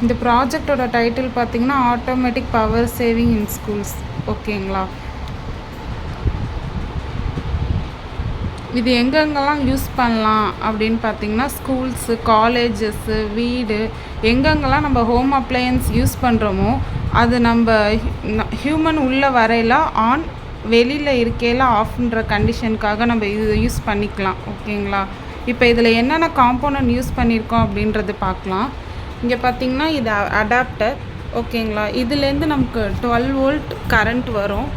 இந்த ப்ராஜெக்டோட டைட்டில் பார்த்தீங்கன்னா automatic power saving in schools. ஓகேங்களா? இது எங்கெங்கெல்லாம் யூஸ் பண்ணலாம் அப்படின்னு பார்த்தீங்கன்னா ஸ்கூல்ஸு, காலேஜஸ்ஸு, வீடு எங்கெங்கெல்லாம் நம்ம ஹோம் அப்ளையன்ஸ் யூஸ் பண்ணுறோமோ அது நம்ம ஹியூமன் உள்ளே வரையில ஆன், வெளியில் இருக்கையில் ஆஃப்ன்ற கண்டிஷனுக்காக நம்ம இது யூஸ் பண்ணிக்கலாம். ஓகேங்களா? இப்போ இதில் என்னென்ன காம்போனன்ட் யூஸ் பண்ணியிருக்கோம் அப்படின்றது பார்க்கலாம். இங்கே பார்த்தீங்கன்னா இது அடாப்டர். ஓகேங்களா? இதுலேருந்து நமக்கு 12 வோல்ட் கரண்ட் வரும்.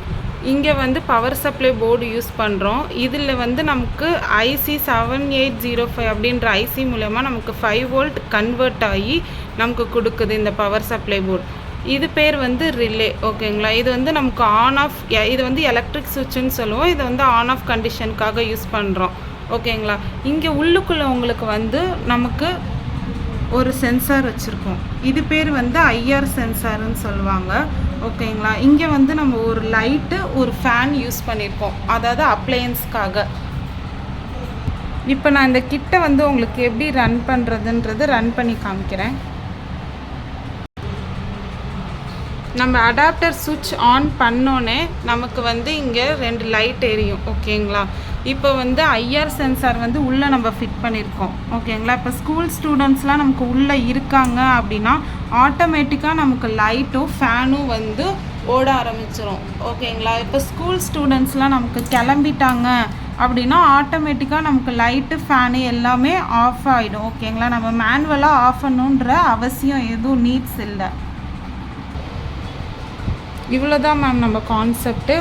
இங்கே வந்து பவர் சப்ளை போர்டு யூஸ் பண்ணுறோம். இதில் வந்து நமக்கு ஐசி 7805 அப்படின்ற ஐசி மூலயமா நமக்கு 5 வோல்ட் கன்வெர்ட் ஆகி நமக்கு கொடுக்குது இந்த பவர் சப்ளை போர்டு. இது பேர் வந்து ரிலே. ஓகேங்களா? இது வந்து நமக்கு ஆன் ஆஃப், இது வந்து எலக்ட்ரிக் சுவிட்சுன்னு சொல்லுவோம். இது வந்து ஆன் ஆஃப் கண்டிஷனுக்காக யூஸ் பண்ணுறோம். ஓகேங்களா? இங்கே உள்ளுக்குள்ளே உங்களுக்கு வந்து நமக்கு ஒரு சென்சார் வச்சுருக்கோம். இது பேர் வந்து ஐஆர் சென்சார்னு சொல்லுவாங்க. ஓகேங்களா? இங்கே வந்து நம்ம ஒரு லைட்டு, ஒரு ஃபேன் யூஸ் பண்ணியிருக்கோம், அதாவது அப்ளையன்ஸ்க்காக. இப்போ நான் இந்த கிட்ட வந்து உங்களுக்கு எப்படி ரன் பண்ணுறதுன்றது ரன் பண்ணி காமிக்கிறேன். நம்ம அடாப்டர் சுவிட்ச் ஆன் பண்ணோன்னே நமக்கு வந்து இங்கே 2 லைட் எரியும். ஓகேங்களா? இப்போ வந்து ஐஆர் சென்சார் வந்து உள்ளே நம்ம ஃபிட் பண்ணியிருக்கோம். ஓகேங்களா? இப்போ ஸ்கூல் ஸ்டூடெண்ட்ஸ்லாம் நமக்கு உள்ளே இருக்காங்க அப்படின்னா ஆட்டோமேட்டிக்காக நமக்கு லைட்டும் ஃபேனும் வந்து ஓட ஆரம்பிச்சிடும். ஓகேங்களா? இப்போ ஸ்கூல் ஸ்டூடெண்ட்ஸ்லாம் நமக்கு கிளம்பிட்டாங்க அப்படின்னா ஆட்டோமேட்டிக்காக நமக்கு லைட்டு, ஃபேனு எல்லாமே ஆஃப் ஆகிடும். ஓகேங்களா? நம்ம மேனுவலாக ஆஃப் பண்ணணுன்ற அவசியம் எதுவும் நீட்ஸ் இல்லை. இவ்வளோ தான் மேம் நம்ம கான்செப்ட்டு.